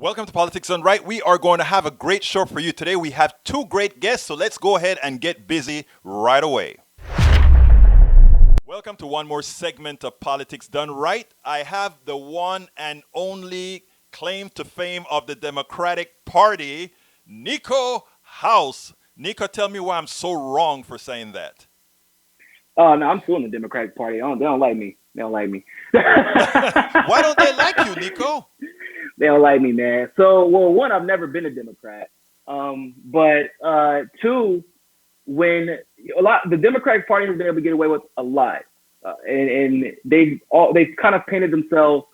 Welcome to Politics Done Right. We are going to have a great show for you today. We have two great guests, so let's go ahead and get busy right away. Welcome to one more segment of Politics Done Right. I have the one and only claim to fame of the Democratic Party, Niko House. Niko, tell me why I'm so wrong for saying that. No, I'm still in the Democratic Party. They don't like me. They don't like me. Why don't they like you, Niko? They don't like me, man. So, well, one, I've never been a Democrat. But two, when the Democratic Party has been able to get away with a lot, and they've kind of painted themselves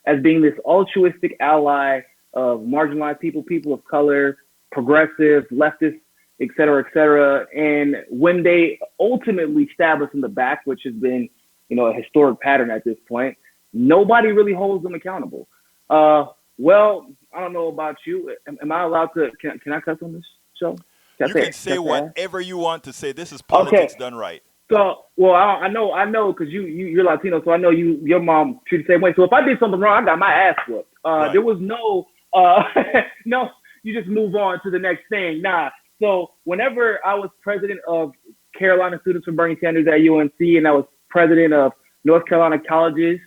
as being this altruistic ally of marginalized people of color, progressive, leftist, et cetera, et cetera. And when they ultimately stab us in the back, which has been, a historic pattern at this point, nobody really holds them accountable. Well, I don't know about you. Am I allowed to? Can I cuss on this show? You can say whatever you want to say. This is Politics Done Right. So, well, I know, because you're Latino, so I know your mom treated the same way. So if I did something wrong, I got my ass whooped. Right. There was no, no, you just move on to the next thing. Nah. So whenever I was president of Carolina Students for Bernie Sanders at UNC, and I was president of North Carolina Colleges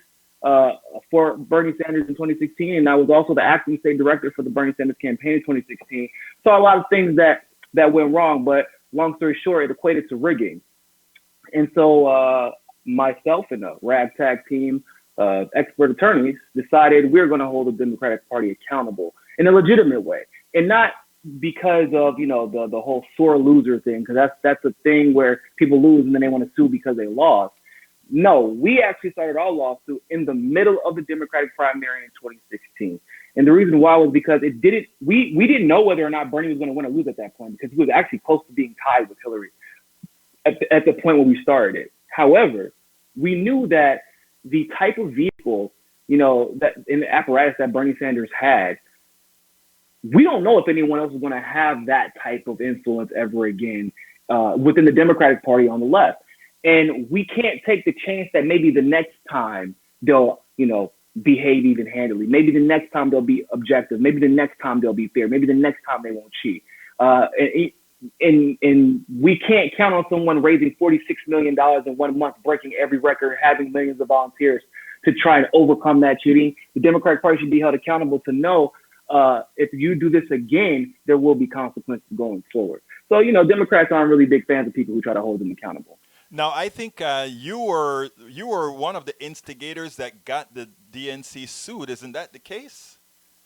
for Bernie Sanders in 2016, and I was also the acting state director for the Bernie Sanders campaign in 2016. Saw a lot of things that went wrong, but long story short, it equated to rigging. And so myself and a ragtag team of expert attorneys decided we're going to hold the Democratic Party accountable in a legitimate way, and not because of the whole sore loser thing, because that's a thing where people lose and then they want to sue because they lost. No, we actually started our lawsuit in the middle of the Democratic primary in 2016. And the reason why was because we didn't know whether or not Bernie was going to win or lose at that point, because he was actually close to being tied with Hillary at the point when we started it. However, we knew that the type of vehicle, that in the apparatus that Bernie Sanders had, we don't know if anyone else is going to have that type of influence ever again within the Democratic Party on the left. And we can't take the chance that maybe the next time they'll, behave even handily. Maybe the next time they'll be objective. Maybe the next time they'll be fair. Maybe the next time they won't cheat. And we can't count on someone raising $46 million in 1 month, breaking every record, having millions of volunteers to try and overcome that cheating. The Democratic Party should be held accountable to know if you do this again, there will be consequences going forward. So, Democrats aren't really big fans of people who try to hold them accountable. Now, I think you were one of the instigators that got the DNC sued. Isn't that the case?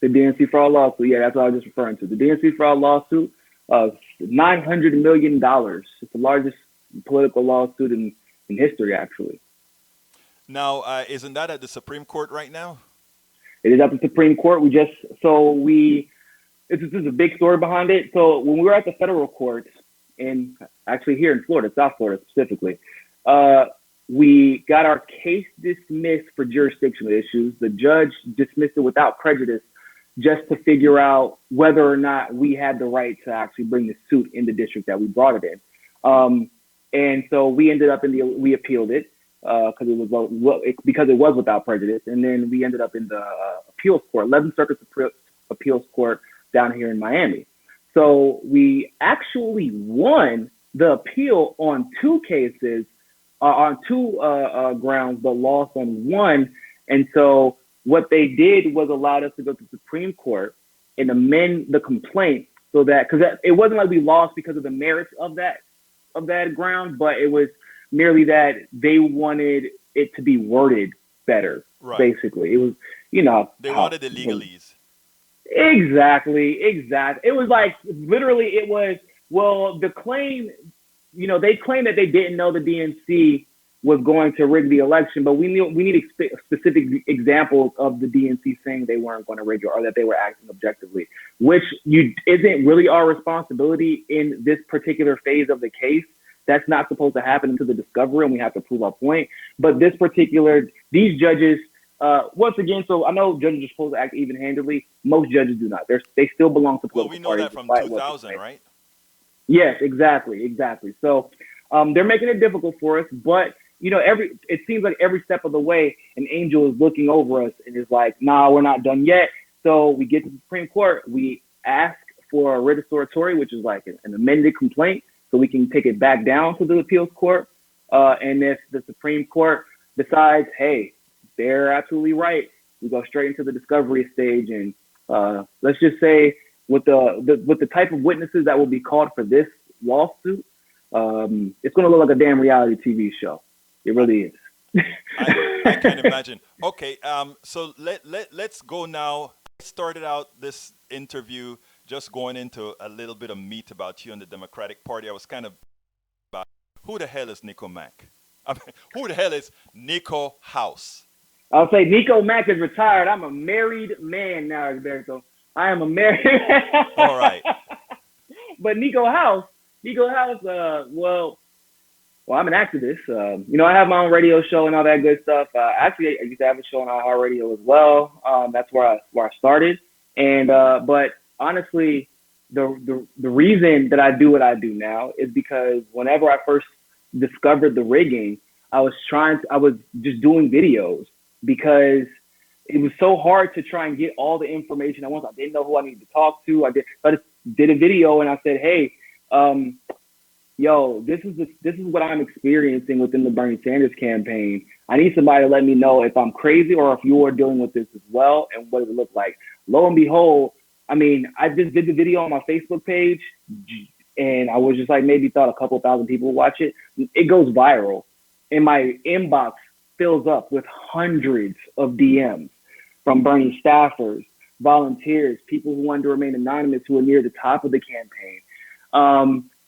The DNC for All lawsuit. Yeah, that's what I was just referring to. The DNC for All lawsuit, $900 million. It's the largest political lawsuit in history, actually. Now, isn't that at the Supreme Court right now? It is at the Supreme Court. This is a big story behind it. So when we were at the federal courts, and actually here in Florida, South Florida specifically, we got our case dismissed for jurisdictional issues. The judge dismissed it without prejudice, just to figure out whether or not we had the right to actually bring the suit in the district that we brought it in. And so we ended up we appealed it because it was without prejudice. And then we ended up in the appeals court, 11th Circuit Appeals Court down here in Miami. So we actually won the appeal on two cases, on two grounds, but lost on one. And so what they did was allowed us to go to the Supreme Court and amend the complaint so that, because it wasn't like we lost because of the merits of that ground, but it was merely that they wanted it to be worded better. Right. Basically, it was, they wanted the legalese. Exactly. It was like, literally, it was, well, the claim, they claimed that they didn't know the DNC was going to rig the election, but we need specific examples of the DNC saying they weren't going to rig it or that they were acting objectively, which isn't really our responsibility in this particular phase of the case. That's not supposed to happen until the discovery, and we have to prove our point. But these judges, once again, so I know judges are supposed to act even-handedly. Most judges do not. They still belong to political parties. Well, we know that from 2000, right? Yes, exactly. So they're making it difficult for us, but it seems like every step of the way, an angel is looking over us and is like, nah, we're not done yet. So we get to the Supreme Court, we ask for a writ of certiorari, which is like an amended complaint, so we can take it back down to the appeals court. And if the Supreme Court decides, hey, they're absolutely right, we go straight into the discovery stage. And let's just say with the type of witnesses that will be called for this lawsuit, it's going to look like a damn reality TV show. It really is. I can imagine. Okay, so let's go now. I started out this interview just going into a little bit of meat about you and the Democratic Party. I was kind of about who the hell is Niko Mack? I mean, who the hell is Niko House? I'll say Niko Mack is retired. I'm a married man now, Alberto. I am a married man. All right. But Niko House, well, I'm an activist. I have my own radio show and all that good stuff. Actually, I used to have a show on iHeartRadio as well. That's where I started. And but honestly, the reason that I do what I do now is because whenever I first discovered the rigging, I was just doing videos because it was so hard to try and get all the information at once. I didn't know who I needed to talk to. I just did a video and I said, hey, this is what I'm experiencing within the Bernie Sanders campaign. I need somebody to let me know if I'm crazy or if you're dealing with this as well and what it would look like. Lo and behold, I mean, I just did the video on my Facebook page and I was just like, maybe thought a couple thousand people would watch it. It goes viral and my inbox fills up with hundreds of DMs from Bernie staffers, volunteers, people who wanted to remain anonymous who were near the top of the campaign.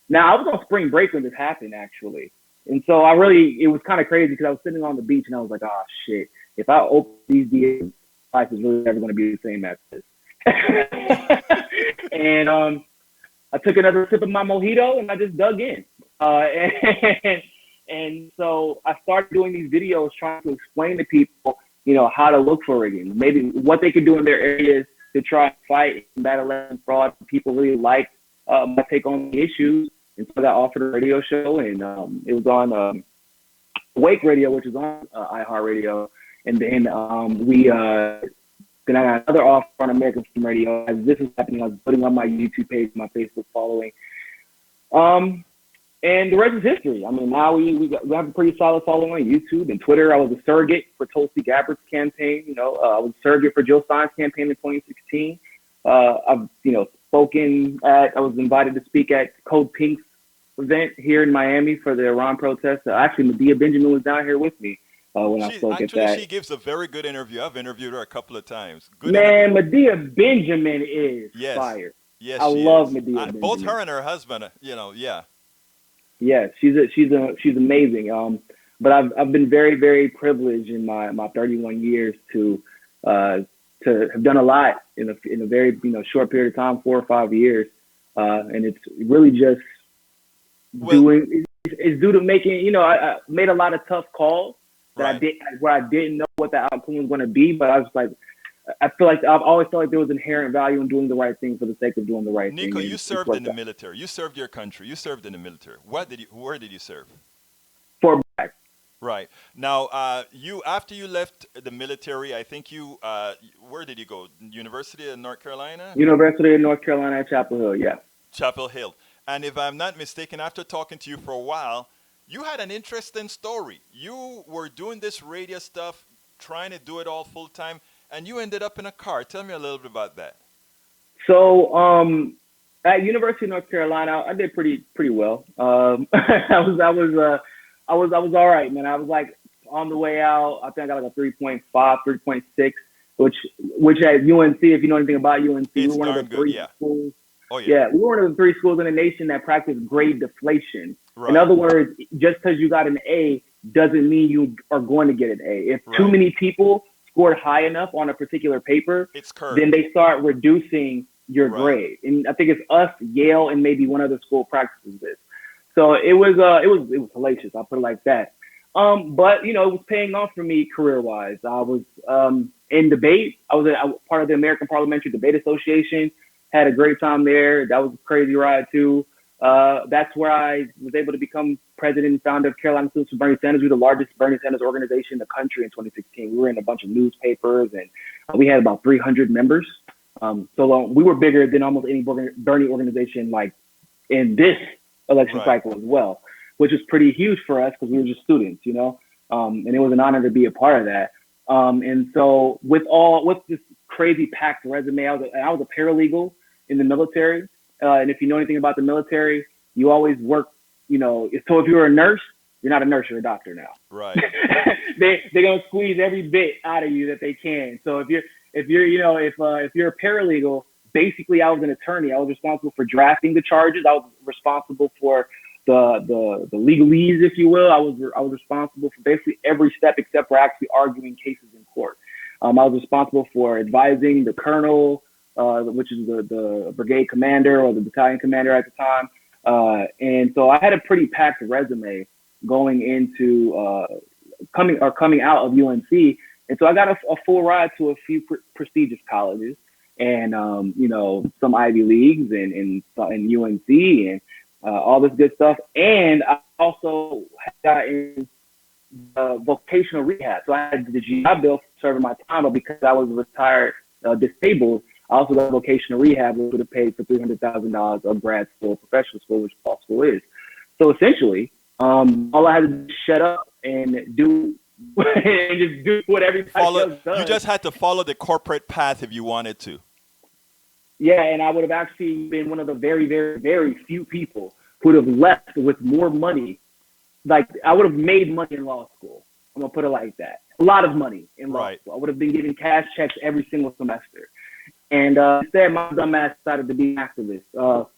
Now, I was on spring break when this happened, actually. And so it was kind of crazy because I was sitting on the beach and I was like, oh, shit, if I open these DMs, life is really never going to be the same as this. And I took another sip of my mojito and I just dug in. And so I started doing these videos trying to explain to people, how to look for rigging, maybe what they could do in their areas to try and fight combat election fraud. People really liked my take on the issues. And so I offered a radio show, and it was on Wake Radio, which is on iHeartRadio. And then then I got another offer on American Film Radio. As this was happening, I was putting on my YouTube page, my Facebook following. And the rest is history. I mean, now we have a pretty solid following on YouTube and Twitter. I was a surrogate for Tulsi Gabbard's campaign. I was a surrogate for Jill Stein's campaign in 2016. I've, I was invited to speak at Code Pink's event here in Miami for the Iran protest. Actually, Medea Benjamin was down here with me when I spoke at that. She gives a very good interview. I've interviewed her a couple of times. Medea Benjamin is fire. Yes, I love Medea Benjamin. Both her and her husband, yeah. Yeah, she's amazing. But I've been very, very privileged in my 31 years to have done a lot in a very short period of time, 4 or 5 years, and it's really just it's due to making I made a lot of tough calls that I didn't know what the outcome was going to be, but I was like, I feel like I've always felt like there was inherent value in doing the right thing for the sake of doing the right thing. Niko, you served in the military. You served your country. You served in the military. Where did you serve? Fort Bragg. Right. Now, after you left the military, I think where did you go? University of North Carolina? University of North Carolina at Chapel Hill, yeah. Chapel Hill. And if I'm not mistaken, after talking to you for a while, you had an interesting story. You were doing this radio stuff, trying to do it all full time, and you ended up in a car. Tell me a little bit about that. So, at University of North Carolina, I did pretty well. I was all right, man. I was like on the way out. I think I got like a 3.5, 3.6, which at UNC, if you know anything about UNC, we were one of the 3 schools. Oh yeah. We were one of the 3 schools in the nation that practiced grade deflation. Right. In other words, just because you got an A doesn't mean you are going to get an A. If too many people scored high enough on a particular paper, then they start reducing your grade. And I think it's us, Yale, and maybe one other school practices this. So it was hellacious. I'll put it like that. But it was paying off for me career-wise. I was in debate. I was part of the American Parliamentary Debate Association. Had a great time there. That was a crazy ride too. That's where I was able to become president and founder of Carolina Students for Bernie Sanders. We were the largest Bernie Sanders organization in the country in 2016. We were in a bunch of newspapers, and we had about 300 members. We were bigger than almost any Bernie organization, like in this election cycle as well, which was pretty huge for us because we were just students, you know, and it was an honor to be a part of that. And so with this crazy packed resume, I was a paralegal in the military. And if you know anything about the military, you always work, you know, so if you're a nurse, you're not a nurse, you're a doctor now. Right. They're going to squeeze every bit out of you that they can. So if you're a paralegal, basically I was an attorney. I was responsible for drafting the charges. I was responsible for the legalese, if you will. I was responsible for basically every step except for actually arguing cases in court. I was responsible for advising the colonel, which is the brigade commander or the battalion commander at the time. And so I had a pretty packed resume going into coming out of UNC. And so I got a full ride to a few prestigious colleges and, you know, some Ivy Leagues and UNC and all this good stuff. And I also got in vocational rehab. So I had the GI Bill serving my time, but because I was retired disabled, I also got vocational rehab, which would have paid for $300,000 of grad school, professional school, which law school is. So essentially, all I had to do was shut up and do and just do what everybody else does. You just had to follow the corporate path if you wanted to. Yeah, and I would have actually been one of the very, very, very few people who would have left with more money. Like, I would have made money in law school. I'm going to put it like that. A lot of money in law school. I would have been getting cash checks every single semester. And instead, my dumb ass decided to be an activist.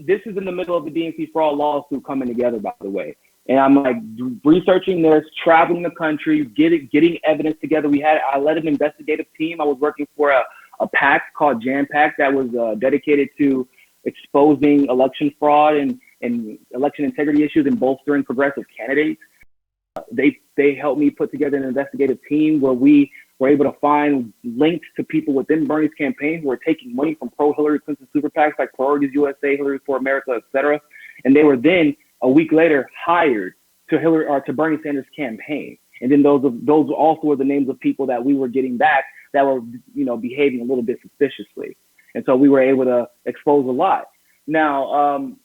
This is in the middle of the DNC for All lawsuit coming together, by the way. And I'm like researching this, traveling the country, getting evidence together. I led an investigative team. I was working for a PAC called Jam PAC that was dedicated to exposing election fraud and election integrity issues and bolstering progressive candidates. They helped me put together an investigative team where we were able to find links to people within Bernie's campaign who were taking money from pro-Hillary Clinton super PACs like Priorities USA, Hillary for America, etc. And they were then a week later hired to Bernie Sanders' campaign. And then those also were the names of people that we were getting back that were, you know, behaving a little bit suspiciously. And so we were able to expose a lot. Now,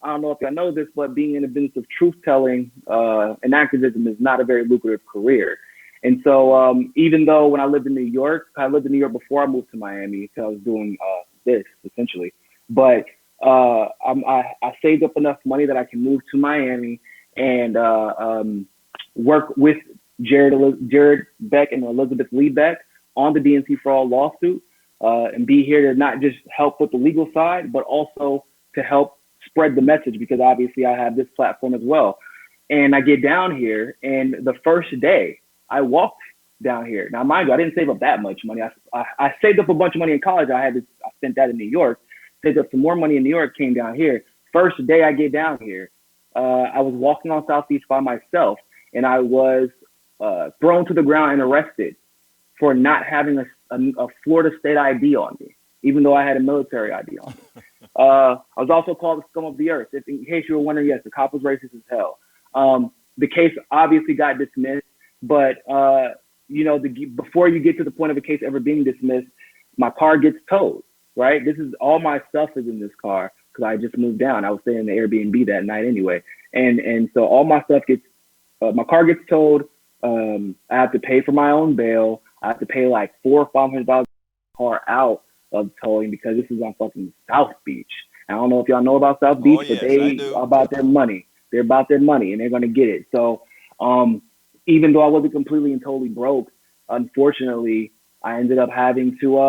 I don't know if y'all know this, but being in the business of truth-telling and activism is not a very lucrative career. And so even though when I lived in New York before I moved to Miami because I was doing this, essentially. But I saved up enough money that I can move to Miami and work with Jared Beck and Elizabeth Lee Beck on the DNC for All lawsuit and be here to not just help with the legal side, but also to help spread the message, because obviously I have this platform as well. And I get down here, and the first day I walked down here. Now, mind you, I didn't save up that much money. I saved up a bunch of money in college. I spent that in New York, saved up some more money in New York, came down here. First day I get down here, I was walking on South Beach by myself, and I was thrown to the ground and arrested for not having a Florida state ID on me, even though I had a military ID on me. I was also called the scum of the earth. In case you were wondering, yes, the cop was racist as hell. The case obviously got dismissed, but before you get to the point of a case ever being dismissed, my car gets towed, right? This is all my stuff is in this car because I just moved down. I was staying in the Airbnb that night anyway. And so all my stuff my car gets towed. I have to pay for my own bail. I have to pay like $400 or $500 car out of towing because this is on fucking South Beach. I don't know if y'all know about South Beach, but they are about their money. They're about their money and they're going to get it. So even though I wasn't completely and totally broke, unfortunately, I ended up having to,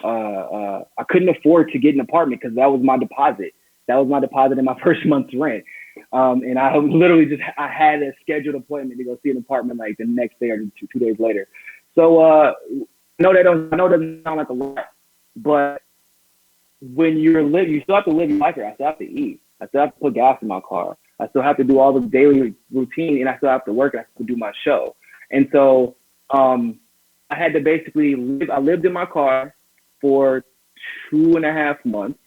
I couldn't afford to get an apartment because that was my deposit. That was my deposit in my first month's rent. And I literally I had a scheduled appointment to go see an apartment like the next day or two days later. So I know it doesn't sound like a lot, but when you still have to live your life here. I still have to eat. I still have to put gas in my car. I still have to do all the daily routine, and I still have to work. And I have to do my show. And so I had to basically I lived in my car for 2.5 months.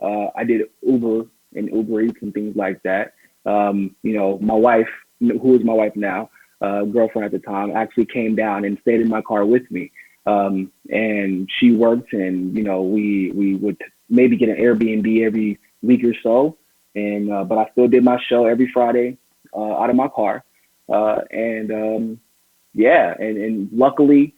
I did Uber and Uber Eats and things like that. My wife, who is my wife now, girlfriend at the time, actually came down and stayed in my car with me. And she worked, and we would maybe get an Airbnb every week or so. And but I still did my show every Friday out of my car. And luckily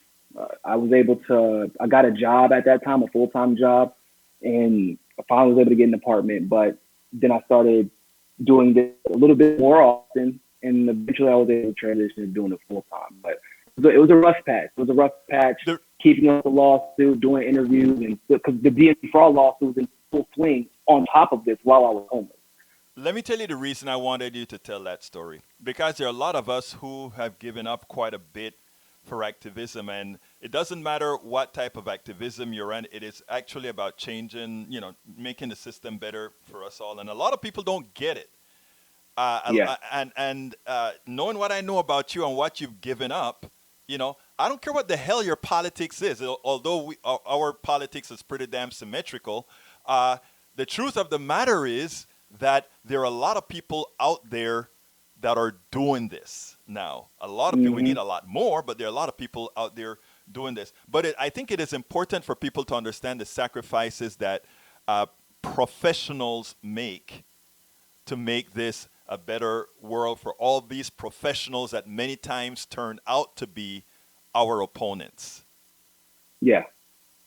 I was able to. I got a job at that time, a full-time job, and I finally was able to get an apartment. But then I started doing this a little bit more often, and eventually I was able to transition to doing it full-time. But it was a rough patch. It was a rough patch, keeping up the lawsuit, doing interviews, and because the DMV fraud lawsuit was in full swing on top of this while I was homeless. Let me tell you the reason I wanted you to tell that story. Because there are a lot of us who have given up quite a bit for activism, and it doesn't matter what type of activism you're in, it is actually about changing, making the system better for us all. And a lot of people don't get it. Yeah. And knowing what I know about you and what you've given up, I don't care what the hell your politics is, although our politics is pretty damn symmetrical. The truth of the matter is that there are a lot of people out there that are doing this now. A lot of people, we need a lot more, but there are a lot of people out there doing this. But I think it is important for people to understand the sacrifices that professionals make to make this a better world for all these professionals that many times turn out to be our opponents. Yeah.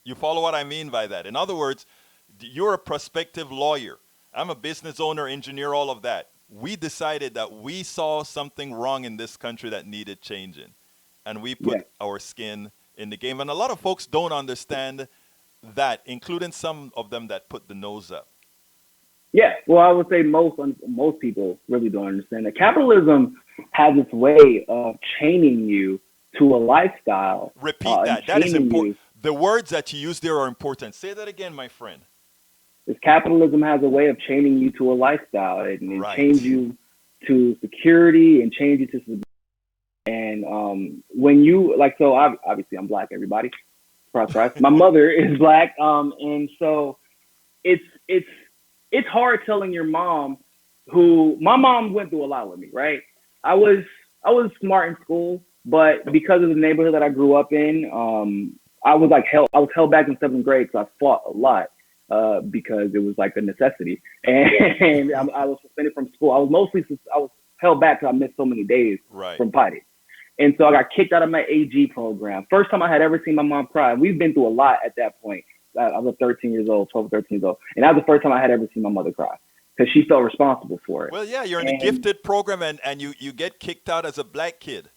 You follow what I mean by that? In other words, you're a prospective lawyer. I'm a business owner, engineer, all of that. We decided that we saw something wrong in this country that needed changing. And we put our skin in the game. And a lot of folks don't understand that, including some of them that put the nose up. Yeah, well, I would say most people really don't understand that capitalism has its way of chaining you to a lifestyle. Repeat that. That is important. The words that you use there are important. Say that again, my friend. This capitalism has a way of chaining you to a lifestyle, and it chains you to security and change you to stability. And when you obviously I'm Black. Everybody, surprise. My mother is Black, and so it's hard telling your mom, who my mom went through a lot with me, right? I was smart in school, but because of the neighborhood that I grew up in, I was held back in 7th grade because I fought a lot because it was like a necessity, and I was suspended from school. I was held back because I missed so many days from potty. And so I got kicked out of my AG program. First time I had ever seen my mom cry. We've been through a lot at that point. I was 13 years old, 12, 13 years old. And that was the first time I had ever seen my mother cry because she felt responsible for it. Well, yeah, you're in the gifted program and you get kicked out as a Black kid.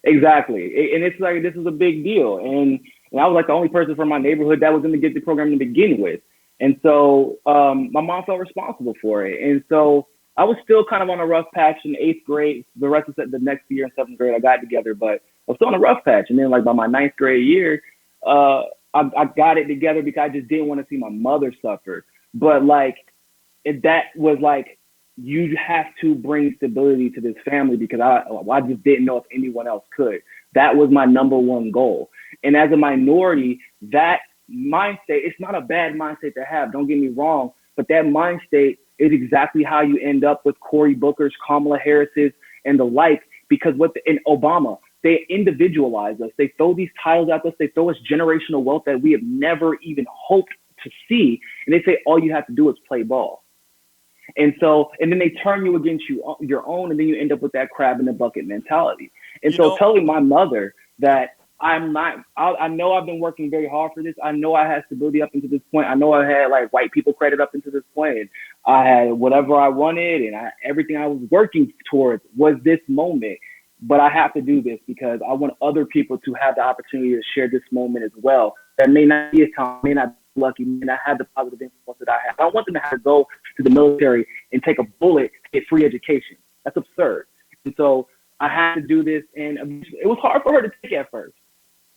Exactly. And it's like, this is a big deal. And I was like the only person from my neighborhood that was in the gifted program to begin with. And so my mom felt responsible for it. And so I was still kind of on a rough patch in 8th grade. The rest of the next year in 7th grade, I got together, but I was still on a rough patch. And then like by my 9th grade year, I got it together because I just didn't want to see my mother suffer. But that was like, you have to bring stability to this family because I just didn't know if anyone else could. That was my number one goal. And as a minority, that mind state, it's not a bad mind state to have, don't get me wrong, but that mind state is exactly how you end up with Cory Booker's, Kamala Harris's, and the like, because in Obama, they individualize us. They throw these titles at us. They throw us generational wealth that we have never even hoped to see. And they say, all you have to do is play ball. And then they turn you against your own, and then you end up with that crab in the bucket mentality. And telling my mother that I know I've been working very hard for this. I know I had stability up until this point. I know I had like white people credit up until this point. And I had whatever I wanted, and everything I was working towards was this moment. But I have to do this because I want other people to have the opportunity to share this moment as well. That may not be a time, may not be lucky, may not have the positive influence that I have. I don't want them to have to go to the military and take a bullet to get free education. That's absurd. And so I had to do this, and it was hard for her to take at first.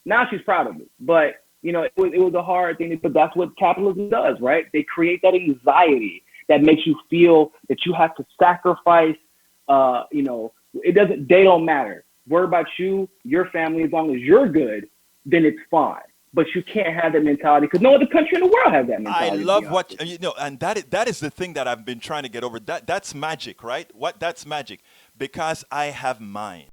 Now she's proud of me, but it was a hard thing. But that's what capitalism does, right? They create that anxiety that makes you feel that you have to sacrifice. They don't matter. Worry about you, your family. As long as you're good, then it's fine. but you can't have that mentality because no other country in the world has that I mentality. To be love honest. what you know, and that is the thing that I've been trying to get over. That's magic, right? That's magic because I have mine.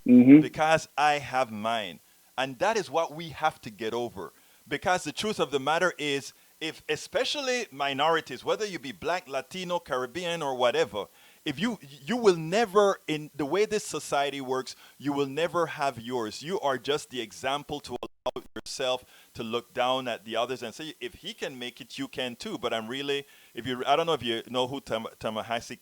Mm-hmm. Because I have mine. And that is what we have to get over. Because the truth of the matter is, if especially minorities, whether you be black, Latino, Caribbean, or whatever, if you will never, in the way this society works, you will never have yours. You are just the example to allow yourself to look down at the others and say, if he can make it, you can too. But I'm really, I don't know if you know who Ta-Nehisi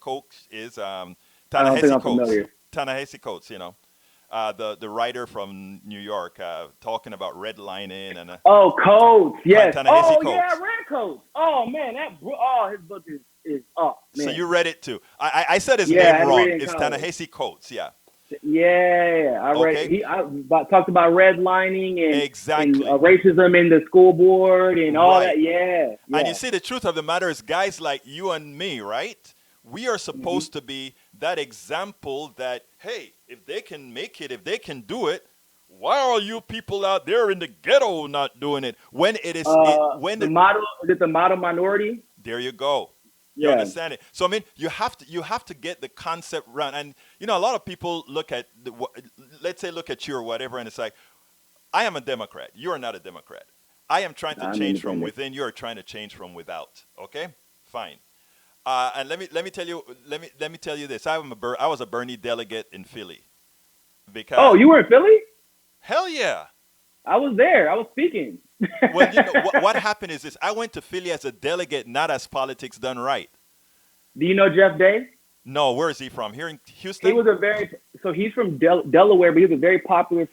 Coates is. I don't think Ta-Nehisi I'm Coates. familiar. Ta-Nehisi Coates, the writer from New York, talking about redlining and Oh, Coates, yes. Ta-Nehisi Oh, yeah, I Coates. read Coates. Oh man, his book is So man. you read it too. I said his Yeah, I name had to read wrong. it in It's college. Ta-Nehisi Coates, yeah. Yeah, I read. Okay, Talked about redlining and exactly. racism in the school board and all Right. that. Yeah, And you yeah. see, the truth of the matter is, guys like you and me, right? We are Hmm. supposed to be that example that, hey, if they can make it, if they can do it, why are you people out there in the ghetto not doing it? When it is, The model is it the model minority? there you go. You Yeah. understand it? So I mean, you have to get the concept right. And a lot of people look at let's say look at you or whatever, and it's like, I am a Democrat. You are not a Democrat. I am trying to I'm change from independent. within. You are trying to change from without. Okay, fine. And let me tell you this. I was a Bernie delegate in Philly Oh, because you were in Philly? hell yeah. I was there. I was speaking. Well, what happened is this. I went to Philly as a delegate, not as politics done right. Do you know Jeff Day? No, where is he from? Here in He Houston? was he's from Delaware, but he was a very popular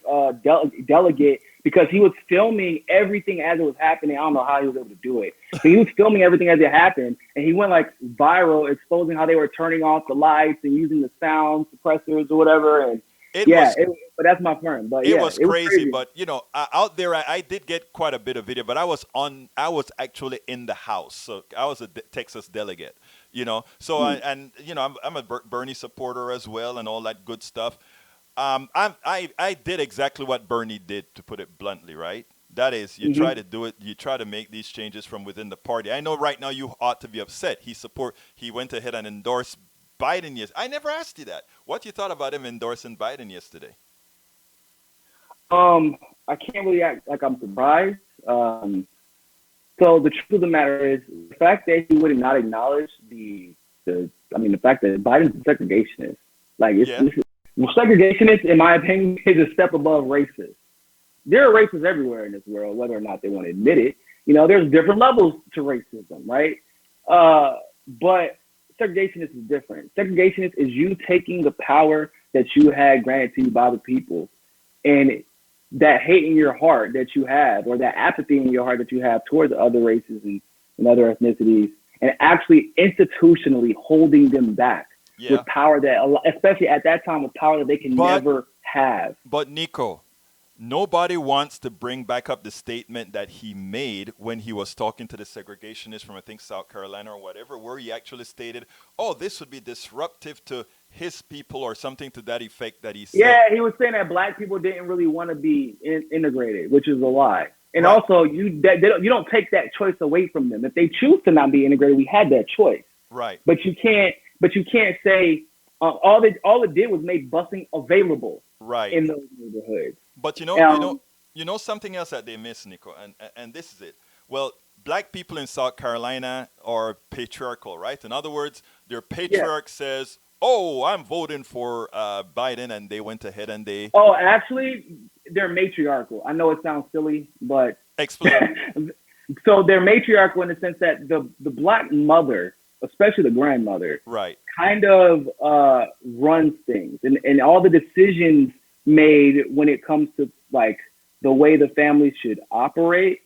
delegate because he was filming everything as it was happening. I don't know how he was able to do it. So he was filming everything as it happened, and he went like viral, exposing how they were turning off the lights and using the sound suppressors or whatever. And It yeah, was but that's my friend. But it yeah, was it was crazy, crazy. but out there, I did get quite a bit of video, but I was actually in the house, so I was a Texas delegate, So Hmm. I'm a Bernie supporter as well, and all that good stuff. I did exactly what Bernie did, to put it bluntly, right? That is, you try Hmm. to do it. You try to make these changes from within the party. I know right now you ought to be upset. He went ahead and endorsed Biden. Yes, I never asked you that. What you thought about him endorsing Biden yesterday? I can't really act like I'm surprised. So the truth of the matter is the fact that he would not acknowledge the fact that Biden's a segregationist, like Yeah. segregationist, in my opinion, is a step above racist. There are racists everywhere in this world, whether or not they want to admit it. There's different levels to racism, right? But segregationist is different. Segregationist is you taking the power that you had granted to you by the people and that hate in your heart that you have, or that apathy in your heart that you have towards other races and other ethnicities, and actually institutionally holding them back with Yeah. power especially at that time, with power that they can But never have. but Nico, nobody wants to bring back up the statement that he made when he was talking to the segregationists from, I think, South Carolina or whatever, where he actually stated, "Oh, this would be disruptive to his people," or something to that effect that he said. Yeah, he was saying that black people didn't really want to be integrated, which is a lie. And Right. also, you don't take that choice away from them. If they choose to not be integrated, we had that choice. Right. But you can't say all it did was make busing available Right. in those neighborhoods. But Um, something else that they miss, Nico, and this is it. Well, black people in South Carolina are patriarchal, right? In other words, their yeah. patriarch says, "Oh, I'm voting for Biden," and they went ahead and they Oh, actually, they're matriarchal. I know it sounds silly, but explain. so they're matriarchal in the sense that the black mother, especially the grandmother, Right. kind of runs things, and all the decisions made when it comes to like the way the family should operate,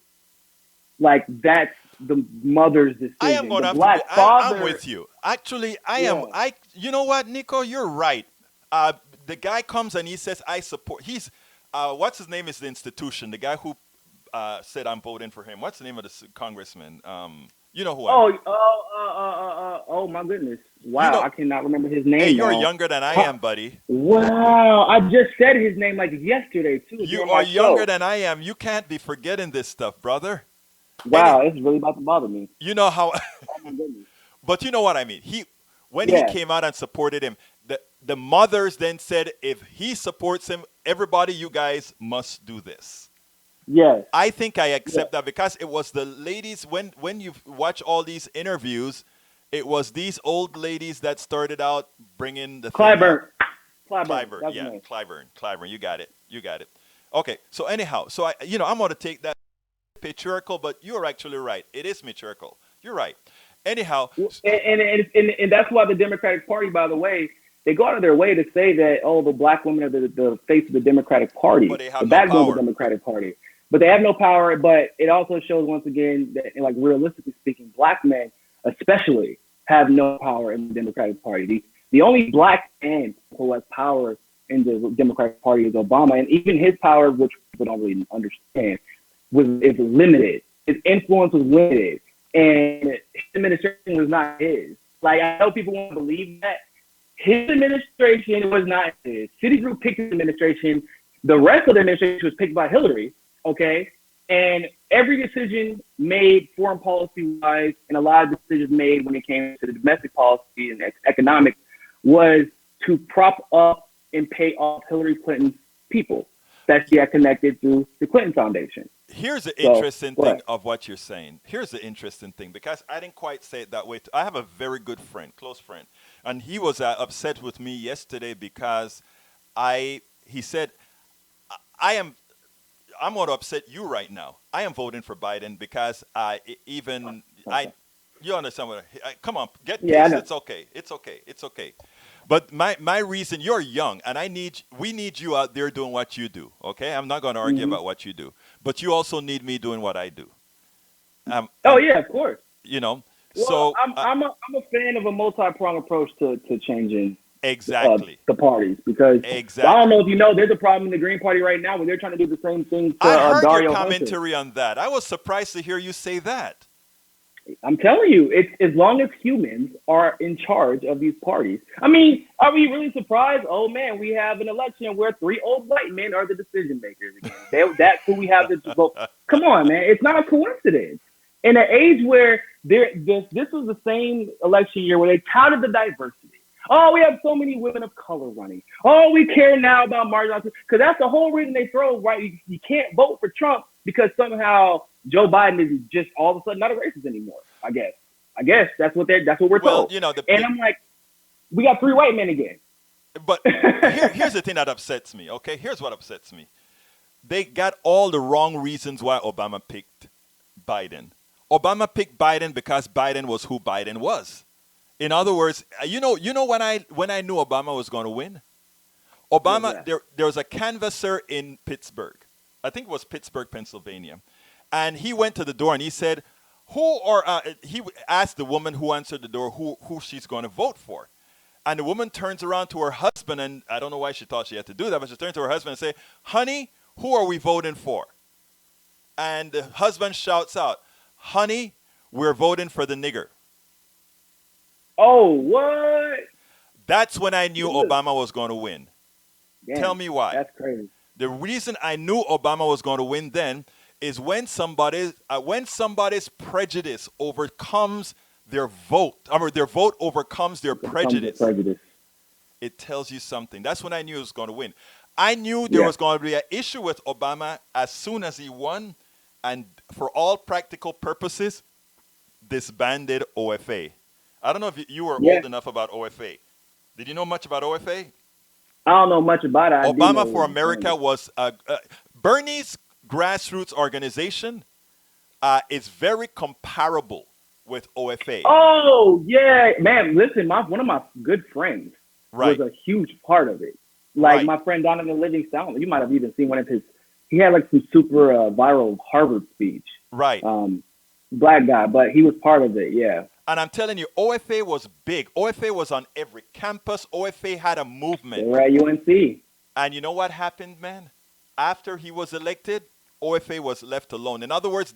like that's the mother's I am decision. going The to have to be. black I'm father, with you. Actually, I am. yeah, You know what, Nico? You're right. The guy comes and he says, "I support." What's his name? Is the institution? The guy who said, "I'm voting for him." What's the name of the congressman? You know who I mean. Oh my goodness. You Wow, know, I cannot remember his hey, name you're now. younger than I am, buddy. Wow, I just said his name like yesterday too You during are my younger show. than I am. You can't be forgetting this stuff, brother. Any, Wow, it's really about to bother me. you know how, Oh my goodness. but you know what I mean. When he Yeah. came out and supported him, the mothers then said, if he supports him, everybody, you guys must do this. Yes. I think I Yes. accept that because it was the ladies when you watch all these interviews, it was these old ladies that started out bringing the thing up. Clyburn. Clyburn. Clyburn, That's his yeah, name. Clyburn, you got it, you got it. Okay, so anyhow, so I'm going to take that patriarchal, but you're actually right. It is matriarchal. You're right. Anyhow, And that's why the Democratic Party, by the way, they go out of their way to say that, oh, the black women are the face of the Democratic Party, but they the have no backbone of the power. Democratic Party. But they have no power. But it also shows once again that, like, realistically speaking, black men especially have no power in the Democratic Party. The only black man who has power in the Democratic Party is Obama, and even his power, which people don't really understand, is limited. His influence was limited, and his administration was not his. Like, I know people want to believe that his administration was not his. Citigroup picked his administration. The rest of the administration was picked by Hillary. Okay, and every decision made foreign policy wise, and a lot of decisions made when it came to the domestic policy and economics, was to prop up and pay off Hillary Clinton's people that she had connected through the Clinton Foundation. Here's the So, interesting thing what? of what you're saying. Here's the interesting thing because I didn't quite say it that way. I have a very good friend, close friend, and he was upset with me yesterday because he said, I am I'm going to upset you right now. I am voting for Biden because Okay. you understand what come on, get Yeah, I pissed. know. It's okay. It's okay. It's okay. But my reason, you're young and we need you out there doing what you do. Okay. I'm not going to argue Hmm. about what you do, but you also need me doing what I do. Oh And yeah, of course. you know, Well, so I'm a fan of a multi-pronged approach to changing exactly, the parties, because I don't exactly. know if you know, there's a problem in the Green Party right now where they're trying to do the same thing to I heard your Dario Hunter. commentary on that. I was surprised to hear you say that. I'm telling you, it's as long as humans are in charge of these parties. I mean, are we really surprised? Oh man, we have an election where 3 old white men are the decision makers again. That's who we have to vote. Come on, man, it's not a coincidence. In an age where this was the same election year where they touted the diversity. Oh, we have so many women of color running. Oh, we care now about marginalized, because that's the whole reason they throw right. You can't vote for Trump because somehow Joe Biden is just all of a sudden not a racist anymore. I guess that's what we're Well, told. And I'm like, we got 3 white men again. but here's the thing that upsets me. Okay, here's what upsets me. They got all the wrong reasons why Obama picked Biden. Obama picked Biden because Biden was who Biden was. In other words, when I knew Obama was going to win, What was Obama that? there was a canvasser in Pittsburgh. I think it was Pittsburgh, Pennsylvania, and he went to the door and he said, he asked the woman who answered the door who she's going to vote for. And the woman turns around to her husband, and I don't know why she thought she had to do that, but she turned to her husband and say, "Honey, who are we voting for?" And the husband shouts out, "Honey, we're voting for the nigger." Oh, what? That's when I knew Look, Obama was going to win. Tell damn, me why. that's crazy. The reason I knew Obama was going to win then is when somebody's prejudice overcomes their vote, or their vote overcomes their It becomes a prejudice. prejudice. It tells you something. That's when I knew he was going to win. I knew there Yeah. was going to be an issue with Obama as soon as he won, and for all practical purposes, disbanded OFA. I don't know if you were Yeah. old enough about OFA. Did you know much about OFA? I don't know much about it. I do know Obama what for you're America saying. was Bernie's grassroots organization is very comparable with OFA. Oh yeah, man. Listen, one of my good friends Right, was a huge part of it. Like right. my friend Donovan Livingstone. You might have even seen one of his. He had like some super viral Harvard speech. Right. Black guy, but he was part of it. Yeah. And I'm telling you, OFA was big. OFA was on every campus. OFA had a They movement. were at UNC. And you know what happened, man? After he was elected, OFA was left alone. In other words,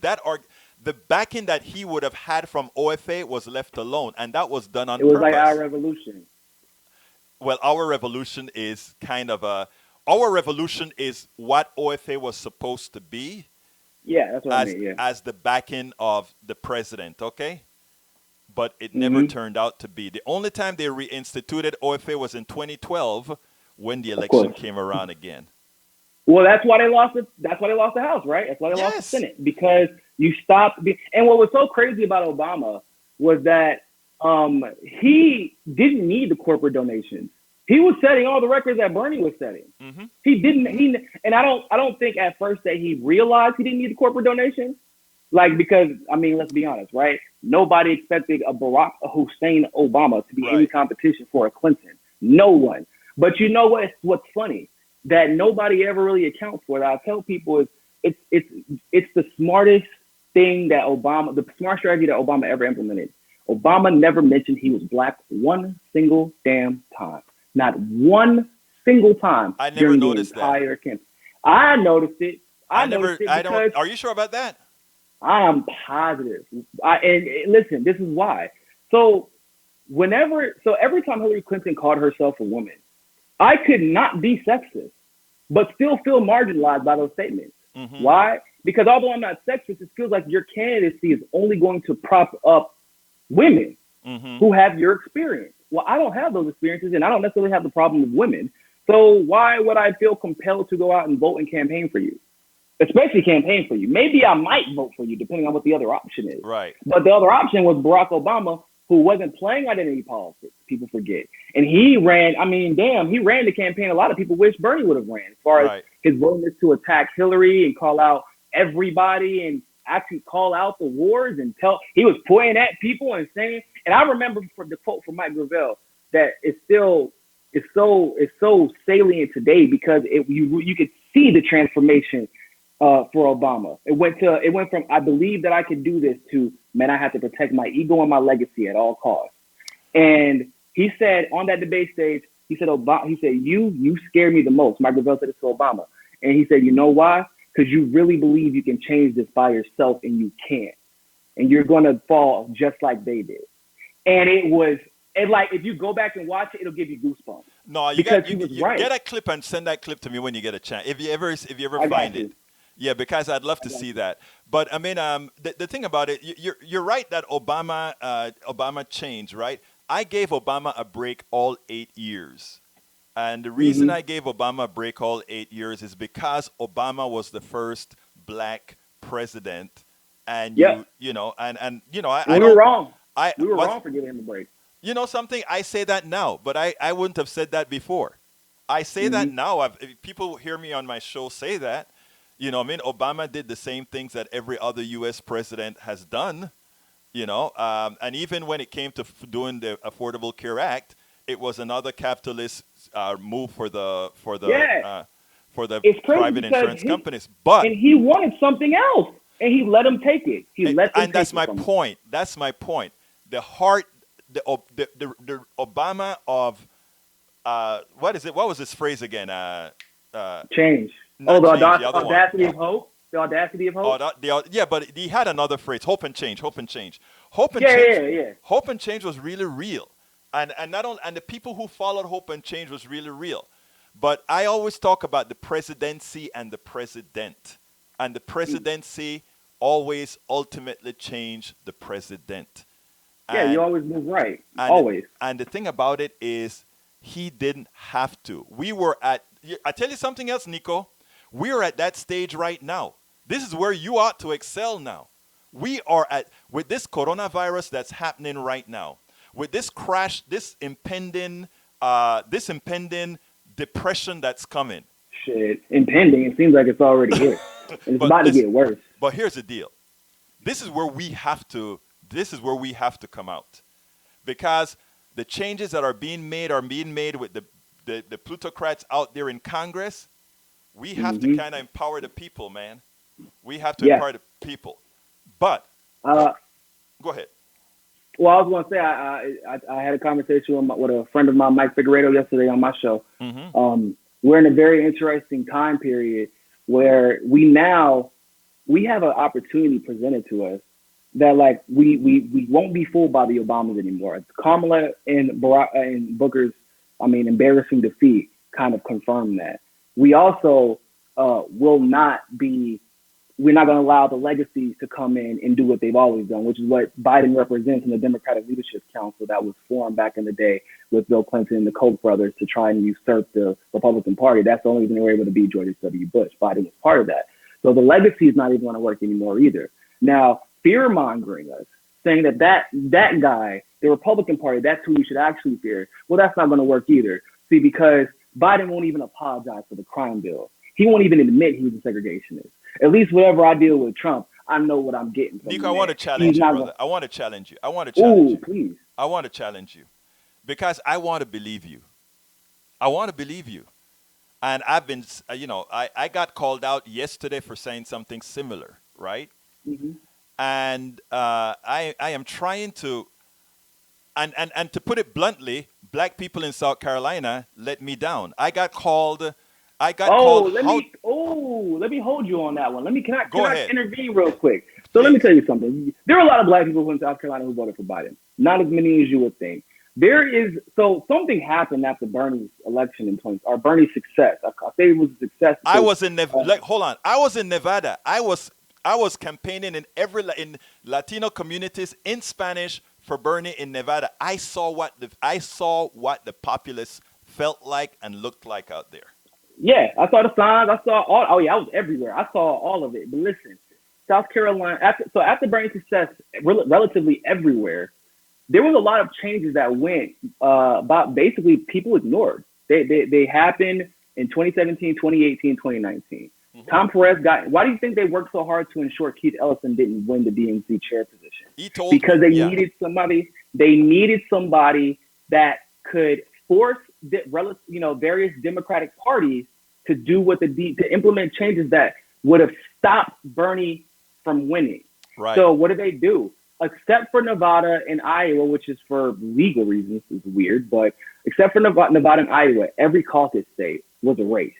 the backing that he would have had from OFA was left alone, and that was done on It was like our purpose. revolution. Well, our revolution is kind of a our revolution is what OFA was supposed to be Yeah, that's what I as mean. Yeah. as the backing of the president, okay? But it never hmm turned out to be. The only time they reinstituted OFA was in 2012 when the Of election course. came around again. Well, that's why they lost. That's why they lost the House, right? That's why they lost the Yes. Senate, because you stopped. And what was so crazy about Obama was that he didn't need the corporate donations. He was setting all the records that Bernie was setting. Hmm. He didn't. And I don't think at first that he realized he didn't need the corporate donations. Like, because I mean, let's be honest, right? Nobody expected a Barack Hussein Obama to be any Right. competition for a Clinton. No one. But you know what? What's funny that nobody ever really accounts for. That I tell people is it's the smartest thing that Obama, the smart strategy that Obama ever implemented. Obama never mentioned he was black one single damn time. Not one single time I never during the noticed that. entire campaign. I noticed it. I noticed never. it I because don't. Are you sure about that? I'm positive. And listen, this is why. So every time Hillary Clinton called herself a woman, I could not be sexist, but still feel marginalized by those statements. Hmm. Why? Because although I'm not sexist, it feels like your candidacy is only going to prop up women Hmm. who have your experience. Well, I don't have those experiences, and I don't necessarily have the problem with women. So why would I feel compelled to go out and vote and campaign for you? Especially campaign for you. Maybe I might vote for you, depending on what the other option is. Right. But the other option was Barack Obama, who wasn't playing identity politics. People forget. And he ran, I mean, damn, he ran the campaign a lot of people wish Bernie would have ran, as far as Right. his willingness to attack Hillary and call out everybody and actually call out the wars and he was pointing at people and saying, and I remember from the quote from Mike Gravel that it's so salient today, because you could see the transformation for Obama. It went from I believe that I could do this to, man, I have to protect my ego and my legacy at all costs. And he said on that debate stage, he said, you scare me the most. Mike Gravel said this to Obama. And he said, you know why? Because you really believe you can change this by yourself, and you can't. And you're going to fall just like they did. And if you go back and watch it, it'll give you goosebumps. No, you Because got he you, was you right. get a clip and send that clip to me when you get a chance. If you ever I got find you. it. Yeah, because I'd love to see that. But I mean, the thing about it, you're right that Obama changed, right? I gave Obama a break all 8 years. And the reason I gave Obama a break all 8 years is because Obama was the first black president. And Yep. I We don't, were wrong. I, We were what, wrong for giving him a break. you know something? I say that now, but I wouldn't have said that before. I say that now. If people hear me on my show say that. I mean, Obama did the same things that every other U.S. president has done. And even when it came to doing the Affordable Care Act, it was another capitalist move for the Yeah. private It's crazy because insurance companies. But and he wanted something else, and he let him take it. He let them and that's take my it from him. point. That's my point. The heart, the Obama of what is it? What was his phrase again? Change. Not The change, the other one. audacity of hope. The audacity of hope. Yeah, but he had another phrase: hope and change, hope and change, hope and Yeah, change. yeah. Hope and change was really real, and not only, and the people who followed hope and change was really real. But I always talk about the presidency and the president, and the presidency always ultimately changed the president. Yeah, And, you always move right. and Always. and the thing about it is, he didn't have to. I tell you something else, Nico. We are at that stage right now. This is where you ought to excel now. We are with this coronavirus that's happening right now, with this crash, this impending depression that's coming. Shit. Impending. It seems like it's already here. And it's But about to listen, get worse. But here's the deal. This is where we have to come out, because the changes that are being made with the plutocrats out there in Congress. We have to kind of empower the people, man. We have to empower the people. But Uh, go ahead. well, I was going to say, I had a conversation with a friend of mine, Mike Figueredo, yesterday on my show. We're in a very interesting time period where we have an opportunity presented to us that like we won't be fooled by the Obamas anymore. Kamala and Booker's, embarrassing defeat kind of confirmed that. We also will not be. We're not going to allow the legacies to come in and do what they've always done, which is what Biden represents in the Democratic Leadership Council that was formed back in the day with Bill Clinton and the Koch brothers to try and usurp the Republican Party. That's the only reason they were able to beat George W. Bush. Biden was part of that. So the legacy is not even going to work anymore either. Now, fear-mongering us, saying that guy, the Republican Party, that's who you should actually fear. Well, that's not going to work either. See, because Biden won't even apologize for the crime bill. He won't even admit he was a segregationist. At least whenever I deal with Trump, I know what I'm getting from Niko, him. I want to challenge you, brother. I want to challenge you. I want to challenge you. Please. I want to challenge you because I want to believe you. I want to believe you. And I've been, I got called out yesterday for saying something similar, right? Mm-hmm. And I am trying to, and to put it bluntly, black people in South Carolina let me down. I got called. Let me hold you on that one. Can I intervene real quick? So Please. Let me tell you something. There are a lot of black people in South Carolina who voted for Biden. Not as many as you would think. Something happened after Bernie's election in Bernie's success. I say it was a success. I was in Nevada. Hold on. I was in Nevada. I was campaigning in Latino communities in Spanish for Bernie in Nevada. I saw what the populace felt like and looked like out there. Yeah, I saw the signs. I saw all. Oh yeah, I was everywhere. I saw all of it. But listen, South Carolina. After Bernie's success, relatively everywhere, there was a lot of changes that went about. Basically, people ignored. They happened in 2017, 2018, 2019. Mm-hmm. Tom Perez Why do you think they worked so hard to ensure Keith Ellison didn't win the DNC chair position? Because they needed somebody. They needed somebody that could force various Democratic parties to do to implement changes that would have stopped Bernie from winning. Right. So what did they do? Except for Nevada and Iowa, which is for legal reasons, is weird, but except for Nevada and Iowa, every caucus state was erased.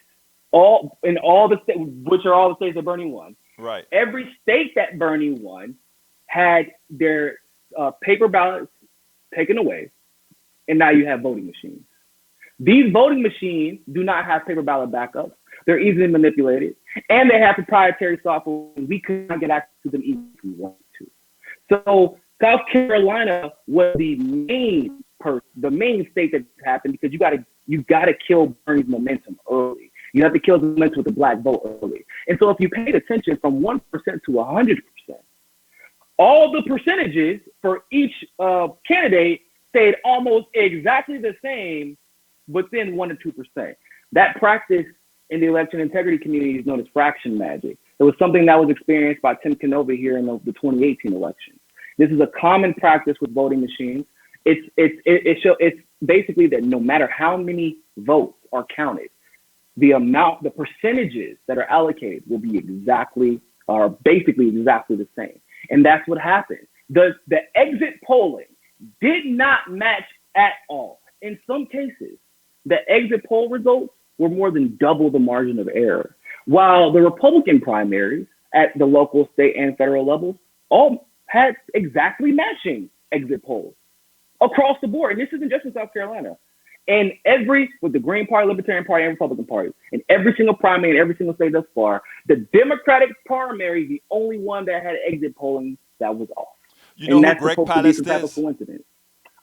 All the states, which are all the states that Bernie won. Right. Every state that Bernie won had their paper ballots taken away, and now you have voting machines. These voting machines do not have paper ballot backups. They're easily manipulated, and they have proprietary software. We could not get access to them even if we wanted to. So South Carolina was the main state that happened because you gotta kill Bernie's momentum early. You have to kill the momentum with the black vote early. And so if you paid attention from 1% to 100%, all the percentages for each candidate stayed almost exactly the same within 1 to 2%. That practice in the election integrity community is known as fraction magic. It was something that was experienced by Tim Canova here in the 2018 election. This is a common practice with voting machines. It's basically that no matter how many votes are counted, the percentages that are allocated will be basically exactly the same. And that's what happened. The exit polling did not match at all. In some cases, the exit poll results were more than double the margin of error, while the Republican primaries at the local, state, and federal levels all had exactly matching exit polls across the board. And this isn't just in South Carolina. And with the Green Party, Libertarian Party, and Republican Party, in every single primary in every single state thus far, the Democratic primary is the only one that had exit polling that was off. You know who Greg Palast is?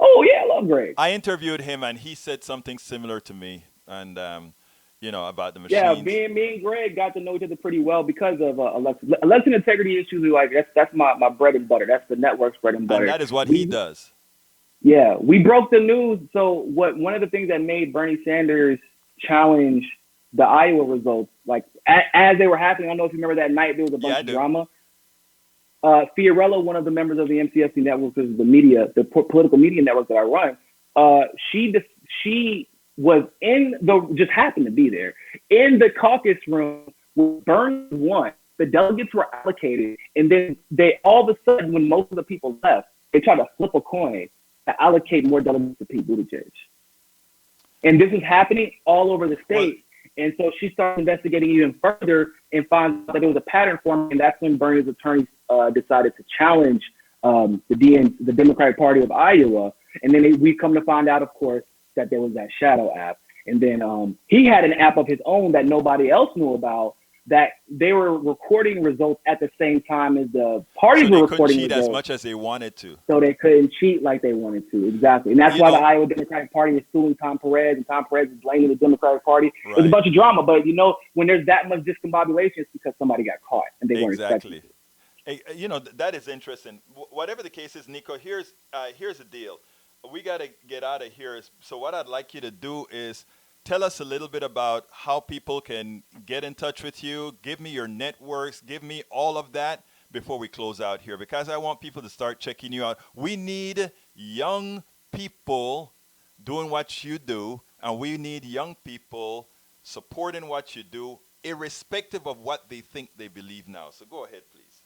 Oh, yeah, I love Greg. I interviewed him, and he said something similar to me, and about the machines. Yeah, me and Greg got to know each other pretty well because of election integrity issues. That's my bread and butter. That's the network's bread and butter. And that is what he does. Yeah, we broke the news. So one of the things that made Bernie Sanders challenge the Iowa results, like as they were happening, I don't know if you remember that night, there was a bunch of drama. Fiorella, one of the members of the MCSCNetwork, which is the political media network that I run, she was just happened to be there in the caucus room when Bernie won. The delegates were allocated, and then they all of a sudden, when most of the people left, they tried to flip a coin to allocate more delegates to Pete Buttigieg. And this is happening all over the state. And so she started investigating even further and found out that there was a pattern forming, and that's when Bernie's attorneys decided to challenge the Democratic Party of Iowa. And then we come to find out, of course, that there was that shadow app. And then he had an app of his own that nobody else knew about, that they were recording results at the same time as the parties were recording results. So they couldn't cheat as much as they wanted to. So they couldn't cheat like they wanted to. Exactly. And that's why the Iowa Democratic Party is suing Tom Perez, and Tom Perez is blaming the Democratic Party. Right. There's a bunch of drama, but when there's that much discombobulation, it's because somebody got caught and they weren't expecting it. Hey, that is interesting. Whatever the case is, Niko, here's the deal. We got to get out of here. So what I'd like you to do is tell us a little bit about how people can get in touch with you. Give me your networks. Give me all of that before we close out here, because I want people to start checking you out. We need young people doing what you do, and we need young people supporting what you do, irrespective of what they think they believe now. So go ahead, please.